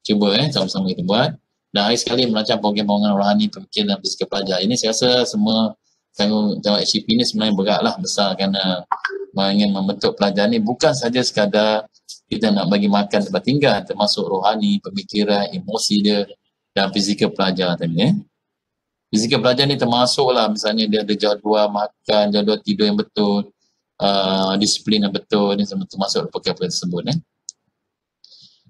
Cuba sama-sama kita buat. Dan hari sekali merancang program pembangunan rohani, pemikiran dan fizikal pelajar. Ini saya rasa semua tanggungjawab HCP ni sebenarnya berat lah, besar kerana ingin membentuk pelajar ni bukan saja sekadar kita nak bagi makan tempat tinggal, termasuk rohani, pemikiran, emosi dia dan fizikal pelajar tadi. Fizikal pelajar ni termasuk lah misalnya dia ada jadual makan, jadual tidur yang betul, disiplin yang betul, ini semua termasuk perkara tersebut.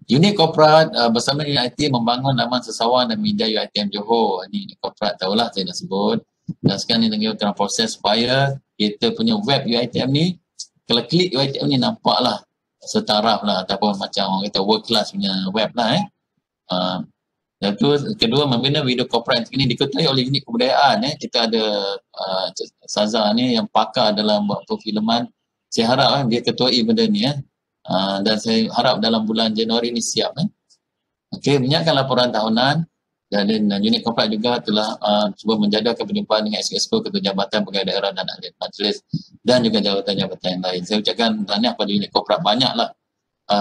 Unit korporat bersama UiT membangun laman sesawan dan media UiTM Johor. Ini unit korporat tahulah saya dah sebut. Dan sekarang ni tengah proses supaya kita punya web UiTM ni, kalau klik UiTM ni nampaklah setaraf lah ataupun macam orang kata world class punya web lah. Dan tu kedua, membina video korporat ini diketuai oleh unit kebudayaan. Kita ada Saza ni yang pakar dalam buat perfilman. Saya harap dia ketuai benda ni. Dan saya harap dalam bulan Januari ni siap. Okey, menyiapkan laporan tahunan dan unit korporat juga telah cuba menjadualkan perjumpaan dengan Exco Ketua Jabatan Pegawai Daerah dan Ahli Majlis dan juga jabatan-jabatan yang lain. Saya ucapkan tahniah pada unit korporat, banyaklah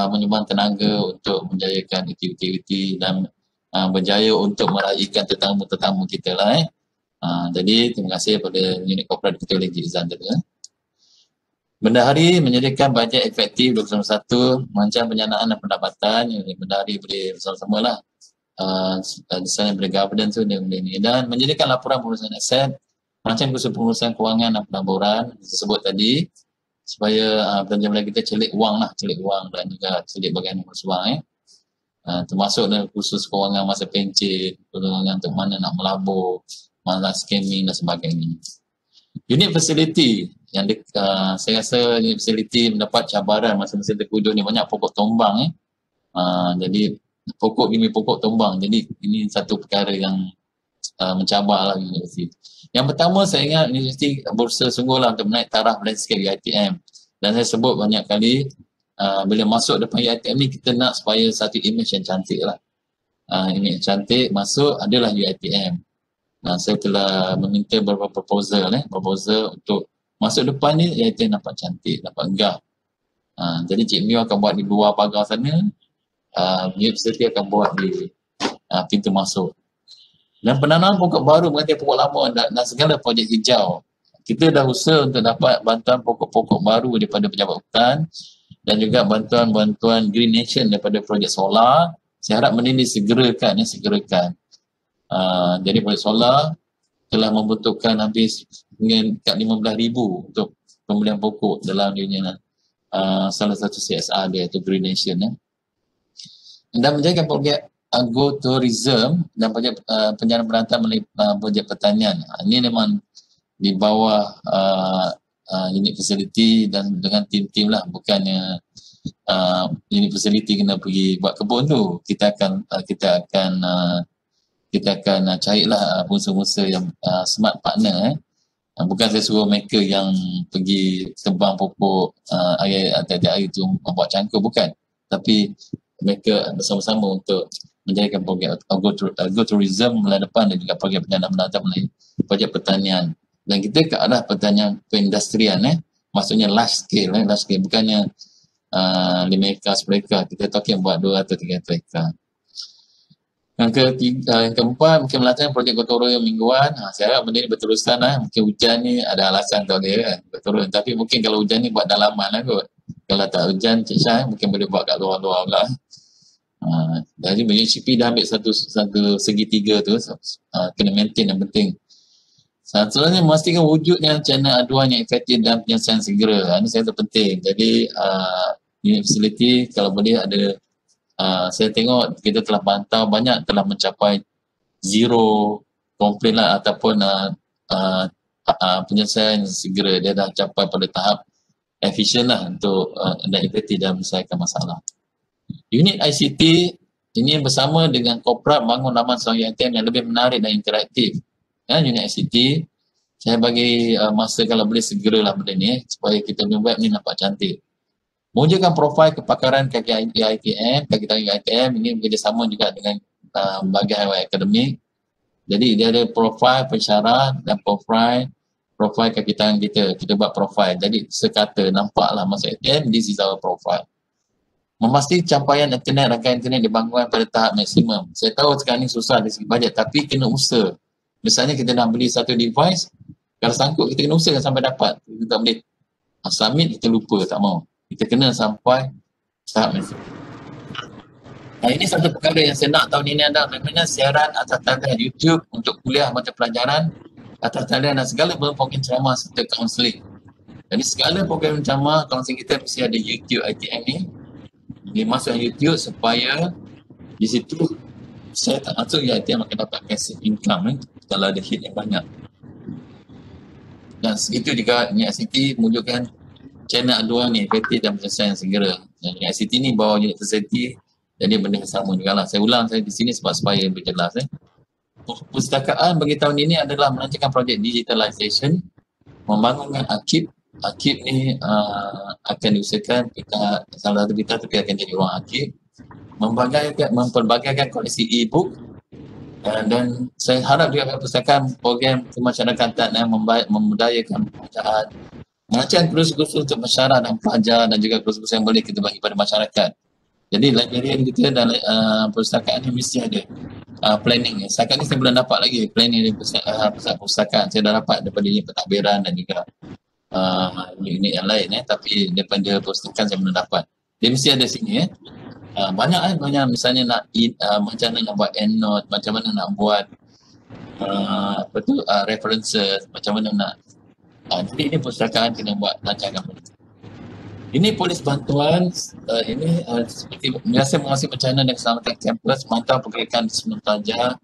menyumbang tenaga untuk menjayakan aktiviti dan berjaya untuk meraihkan tetamu-tetamu kita lah. Jadi terima kasih kepada unit korporat Ketua Legi Izan tadi. Bendahari menyediakan bajet efektif 2021, merancang penjanaan dan pendapatan. Bendahari boleh bersama-sama lah. Desain daripada governance tu dia boleh ni. Dan menyediakan laporan pengurusan aset, merancang kursus pengurusan kewangan dan pelaburan disebut tadi, supaya penjamanan kita celik wang dan juga celik bagian urus wang. Termasuk dalam kursus kewangan masa pencet, kewangan untuk mana nak melabur, mana scamming dan sebagainya. Unit facility yang saya rasa unit facility mendapat cabaran masa-masa terkujuh ni, banyak pokok tombang. Jadi pokok demi pokok tombang, jadi ini satu perkara yang mencabar lah universiti. Yang pertama, saya ingat universiti berusaha sungguhlah untuk menaik taraf landscape UiTM, dan saya sebut banyak kali bila masuk depan UiTM ni kita nak supaya satu image yang cantik lah. Image yang cantik masuk adalah UiTM. Saya telah meminta beberapa proposal untuk masuk depan ni UiTM nampak cantik, nampak megah. Jadi Cik Mio akan buat di luar pagar sana, universiti akan buat di pintu masuk. Dan penanaman pokok baru mengganti pokok lama dan segala projek hijau. Kita dah usaha untuk dapat bantuan pokok-pokok baru daripada pejabat hutan dan juga bantuan-bantuan Green Nation daripada projek solar. Saya harap benda ini segerakan. Jadi projek solar telah membutuhkan habis dekat 15,000 untuk pembelian pokok dalam dunia salah satu CSR dia, iaitu Green Nation. Dan menjaga projek agrotourism dan projek penjarahan berantai melalui projek pertanian. Ini memang di bawah unit facility dan dengan tim-tim lah, bukannya unit facility kena pergi buat kebun tu. Kita akan carilah pengusaha-pengusaha yang smart partner. Bukan saya suruh mereka yang pergi tebang pokok air tu buat cangkul, bukan. Tapi mereka bersama-sama untuk menjadikan program agrotourism mulai depan dan juga program penjanaan mendatang melalui projek pertanian. Dan kita ke arah pertanian perindustrian, maksudnya large scale, bukannya 5 ekar, 10 ekar. Kita talking buat 200-300 ekar. Yang keempat, mungkin melaksanakan projek gotong royong mingguan. Saya harap benda ni berterusan lah. Mungkin hujan ni ada alasan tak dia kan, gotong royong. Tapi mungkin kalau hujan ni buat dalaman lah kot. Kalau tak hujan, Cik Syah mungkin boleh buat kat luar-luar pula. Jadi UCP dah ambil satu segitiga tu, kena maintain yang penting. Selanjutnya, memastikan wujudnya channel aduan yang efektif dan penyelesaian segera. Ini saya penting. Jadi unit facility kalau boleh ada, saya tengok kita telah pantau banyak telah mencapai zero komplain lah, ataupun penyelesaian segera. Dia dah capai pada tahap efisien lah untuk dan efektif dalam menyelesaikan masalah. Unit ICT ini bersama dengan korporat bangun laman seluruh UiTM yang lebih menarik dan interaktif. Unit ICT, saya bagi masa kalau boleh segeralah benda ni supaya kita punya web ni nampak cantik. Mewujudkan profil kepakaran kaki UiTM, kaki tangan UiTM ini bekerjasama juga dengan bahagian akademik. Jadi dia ada profil persyarat dan profil kaki tangan kita buat profil. Jadi sekata nampaklah masa UiTM, this is our profile. Memastikan capaian internet, rangkaian internet dibangunkan pada tahap maksimum. Saya tahu sekarang ni susah dari segi bajet, tapi kena usaha. Misalnya kita nak beli satu device, kalau sangkut kita kena usaha sampai dapat. Kita tak boleh submit, kita lupa, tak mau. Kita kena sampai tahap maksimum. Ini satu perkara yang saya nak tahun ini ada, bagaimana siaran atas talian YouTube untuk kuliah mata pelajaran atas talian dan segala bentuk ceramah serta kaunseling. Jadi segala program ceramah kaunseling kita mesti ada YouTube ITM ni. Dia masuk YouTube supaya di situ saya tak masuk ITM akan dapat passive income kalau ada hit yang banyak. Dan segitu juga Unit ICT menunjukkan channel aduan ni, kreatif dan penyelesaian segera. Unit ICT ni bawa unit facility, jadi benda yang sama juga lah. Saya ulang saya di sini sebab supaya lebih jelas. Perpustakaan bagi tahun ini adalah melancarkan projek digitalisation, membangunkan arkib. Arkib ni akan diusahakan kita, salah satu kita tapi akan jadi ruang arkib, memperbagaikan koleksi e-book, dan saya harap juga perpustakaan program kemasyarakatan yang memudayakan pembacaan, merancang kursus-kursus untuk masyarakat dan pelajar dan juga kursus-kursus yang boleh kita bagi pada masyarakat. Jadi librarian kita dan perpustakaan ni mesti ada planning. Setakat ni saya belum dapat lagi planning dari pusat perpustakaan. Saya dah dapat daripada unit pentadbiran dan juga unit yang lain tapi daripada perpustakaan saya belum dapat. Dia mesti ada sini banyak misalnya nak macam mana nak buat endnote, macam mana nak buat references, macam mana nak jadi ini perpustakaan kena buat rancangan benda. Ini polis bantuan, ini seperti biasa mengawasi bencana dan keselamatan kampus, mantau pergerakan di semua pelajar,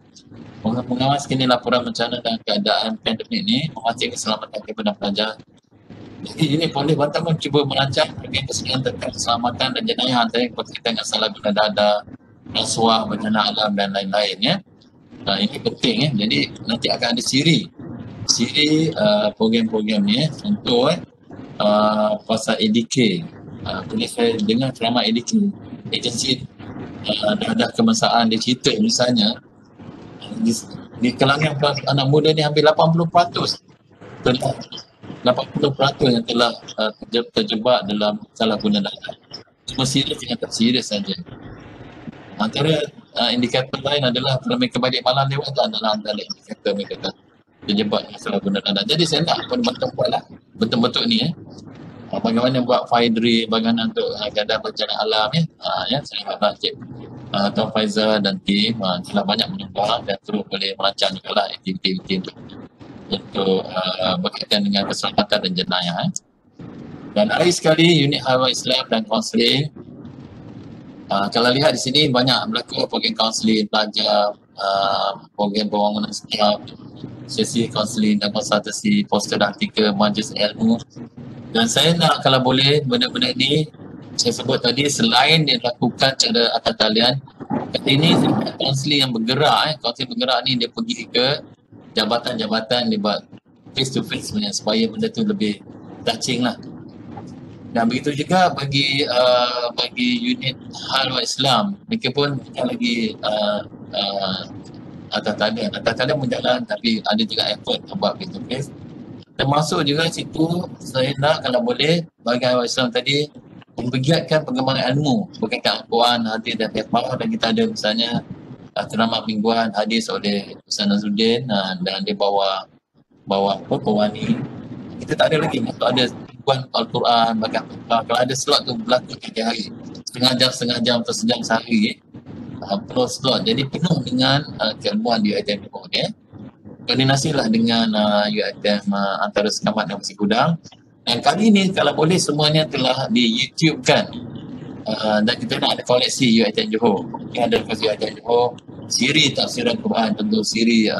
mengawas kini laporan bencana dan keadaan pandemik ini, memastikan keselamatan kampus dan pelajar. Jadi ini polis bantuan cuba merancang pergerakan kesediaan tentang keselamatan dan jenayah antara yang berkaitan dengan salah guna dada, rasuah, bencana alam dan lain-lain ini penting jadi nanti akan ada siri program-program ni contoh pasal ADK. Boleh saya dengar ceramah ADK, agensi dah kemansaan, dia cerita misalnya di kalangan anak muda ni hampir 80% yang telah terjebak dalam salah guna data. Cuma serius dengan tak serius saja. Antara indikator lain adalah kalau mereka balik malam lewat adalah antara indikator mereka terjebak dengan salah guna data. Jadi saya nak betul-betul buatlah betul-betul ni bagaimana buat fire drill, bagaimana untuk keadaan bencana alam saya harap Cik Tuan Faizal dan tim telah banyak menyumbang dan terus boleh merancang juga lah aktiviti-aktiviti untuk berkaitan dengan keselamatan dan jenayah. Dan hari sekali unit Hal Islam dan kaunseling, kalau lihat di sini banyak berlaku program kaunseling pelajar, program pembangunan staff, sesi kaunseling dan konsultasi, poster dan artikel, majlis ilmu. Dan saya nak kalau boleh benda-benda ni saya sebut tadi selain dia lakukan cara atas talian, kali ini kaunseling yang bergerak, kaunseling bergerak ni dia pergi ke jabatan-jabatan, dia buat face to face sebenarnya supaya benda tu lebih touching lah. Dan begitu juga bagi unit Hal Islam, mereka pun bukan lagi atas talian berjalan tapi ada juga effort buat face to face. Termasuk juga situ saya nak kalau boleh bagi Hal Islam tadi mempergiatkan pengembangan ilmu berkaitan Al-Quran, hadis dan tafsir, dan kita ada misalnya ceramah mingguan hadis oleh Ustaz Nazruddin dan dia bawa pewani. Kita tak ada lagi untuk ada mingguan Al-Quran, kalau ada slot tu berlaku tiap hari setengah jam atau sejam sehari penuh slot, jadi penuh dengan keilmuan di UiTM Johor koordinasilah dengan UiTM antara sekamat dan Masjid Gudang. Dan kali ini kalau boleh semuanya telah di YouTube kan, dan kita nak ada koleksi UiTM Johor. Ini ada koleksi UiTM Johor, siri tafsiran Quran, tentu siri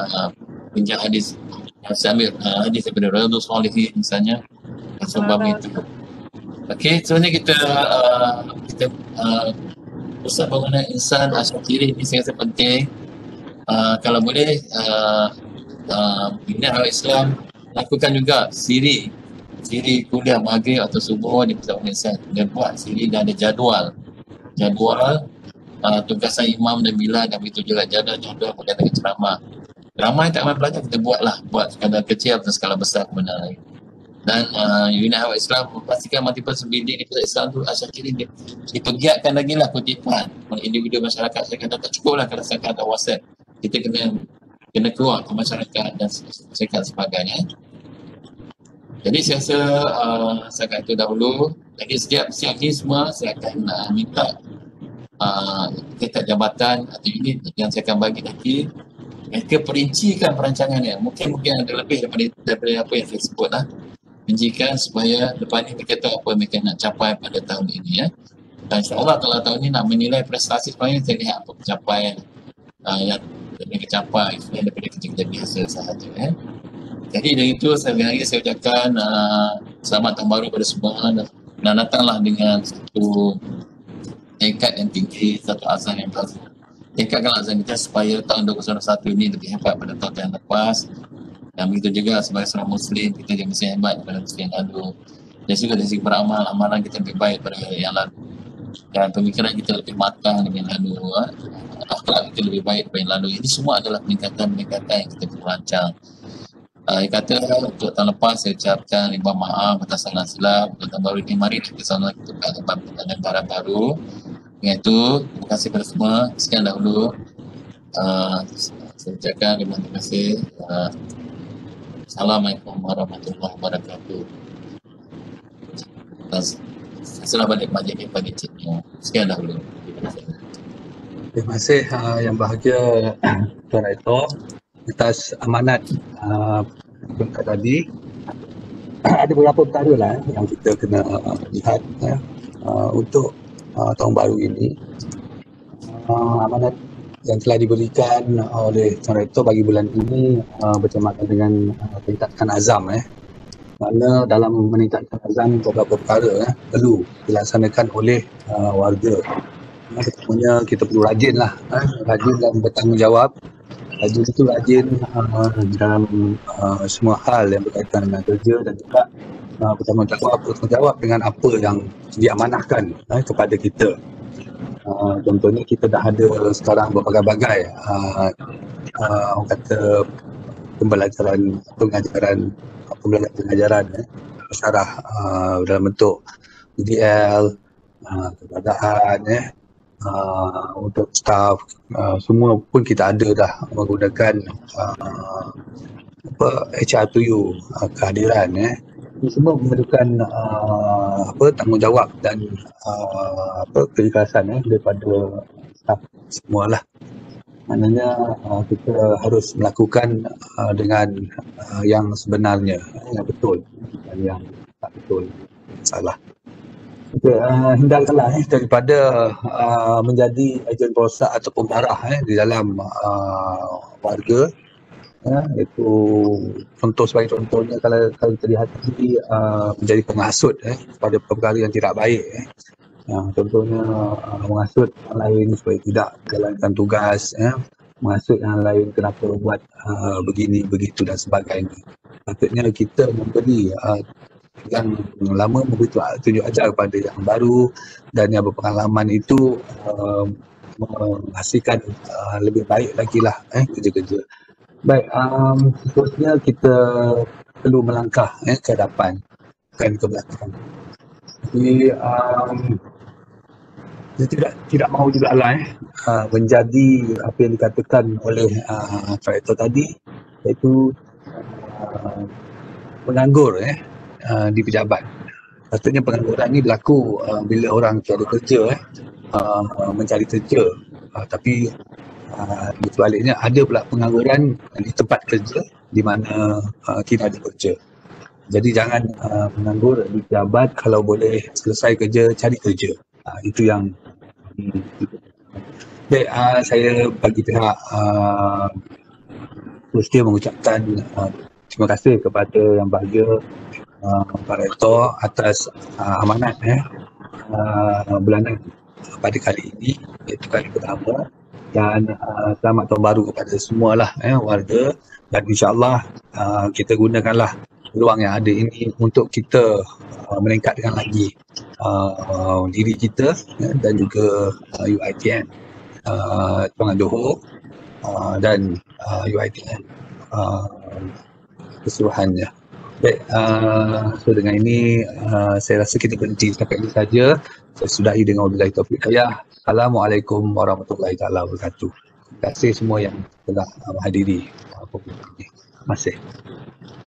pinjam hadis sambil hadis daripada Riyadhus Shalihin misalnya, sebab itu. Okey, sebenarnya kita pusat bangunan insan Asyakiri ini sangat penting. Kalau boleh Unit Hal Islam lakukan juga siri kuliah maghrib atau subuh di pusat bangunan insan. Dia buat siri dan ada jadual tugasan imam dan bilal, dan begitu juga jadual berkaitan dengan ceramah. Ramai tak ramai pelajar kita buat skala kecil atau skala besar kebenaran. Dan Unit Hal Islam memastikan multiple bidding di pusat Islam tu Asyakiri dipergiatkan lagi lah kutipan individu masyarakat. Saya kata tak cukup lah kalau saya kata WhatsApp, kita kena keluar ke masyarakat dan sebagainya. Jadi saya rasa saya kata itu dahulu. Lagi setiap ni semua saya akan minta dekat jabatan atau unit yang saya akan bagi nanti, mereka perincikan perancangannya. Mungkin ada lebih daripada apa yang saya sebut lah. janjikan supaya lepas ni mereka tahu apa mereka nak capai pada tahun ini ya. Dan insyaAllah kalau tahun ini nak menilai prestasi, sebenarnya saya lihat apa pencapaian yang mereka capai selain daripada kerja-kerja biasa sahaja ya. Jadi dari itu saya ucapkan selamat tahun baru pada semua dan datanglah dengan satu tekad yang tinggi, satu azam yang baru. Tekadkan azam kita supaya tahun 2021 ini lebih hebat pada tahun yang lepas. Dan begitu juga sebagai seorang Muslim, kita juga mesti hebat pada Muslim yang lalu. Dan juga dari segi beramal, amalan kita lebih baik pada yang lalu. Dan pemikiran kita lebih matang dengan yang lalu. Akhlak kita lebih baik daripada yang lalu. Ini semua adalah peningkatan-peningkatan yang kita perlu rancang. Kata untuk tahun lepas saya ucapkan ribuan maaf atas salah silap. Untuk tahun baru ini mari kita sama kita buka tempat baru. Dengan itu, terima kasih kepada semua. Sekian dahulu. Saya ucapkan terima kasih. Assalamualaikum warahmatullahi wabarakatuh. Saya balik majlis pada cikgu. Sekian dahulu. Terima kasih Yang Bahagia Tuan Rektor atas amanat perintah tadi. Ada beberapa perkara lah yang kita kena lihat untuk tahun baru ini. Amanat yang telah diberikan oleh Tuan Rektor bagi bulan ini bertemakan dengan meningkatkan azam mana dalam meningkatkan azam beberapa perkara perlu dilaksanakan oleh warga. Ketemunya kita perlu rajin lah, rajin dan bertanggungjawab. Rajin itu rajin dalam semua hal yang berkaitan dengan kerja dan juga bertanggungjawab dengan apa yang diamanahkan kepada kita. Contohnya kita dah ada sekarang berbagai-bagai orang kata pembelajaran pengajaran syarah dalam bentuk PDL, keberadaan untuk staf, semua pun kita ada dah menggunakan HR2U kehadiran ini semua memerlukan tanggungjawab dan keikhlasan daripada staf semualah. Maknanya kita harus melakukan dengan yang sebenarnya, yang betul, dan yang tak betul, salah. Hindarkanlah daripada menjadi ejen perosak atau pembarah di dalam warga. Itu contoh sebagai contohnya kalau kita lihat tadi menjadi penghasut pada perkara yang tidak baik. Contohnya menghasut yang lain supaya tidak jalankan tugas, menghasut yang lain kenapa buat begini begitu dan sebagainya. Patutnya kita memberi yang lama memberi tunjuk ajar kepada yang baru dan yang berpengalaman itu menghasilkan lebih baik lagi lah kerja-kerja. Baik, seterusnya kita perlu melangkah ke hadapan, bukan ke belakang. Jadi saya tidak mahu juga lah menjadi apa yang dikatakan oleh Rektor tadi, iaitu penganggur di pejabat. Patutnya pengangguran ini berlaku bila orang tiada kerja, mencari kerja, tapi sebaliknya ada pula pengangguran di tempat kerja di mana tidak ada kerja. Jadi jangan menganggur di pejabat, kalau boleh selesai kerja, cari kerja. Itu yang baik. Saya bagi pihak Rustia mengucapkan terima kasih kepada Yang Bahagia Pak Rektor atas amanat bulanan pada kali ini, iaitu kali pertama. Dan selamat tahun baru kepada semualah warga, dan insyaAllah kita gunakanlah peluang yang ada ini untuk kita meningkatkan lagi diri kita dan juga UiTM Terengganu Johor dan UiTM keseluruhannya. Baik, so dengan ini saya rasa kita berhenti sampai ini saja. Saya sudahi dengan wabillahi taufiq hidayah. Assalamualaikum warahmatullahi wabarakatuh. Terima kasih semua yang telah menghadiri program ini. Terima kasih.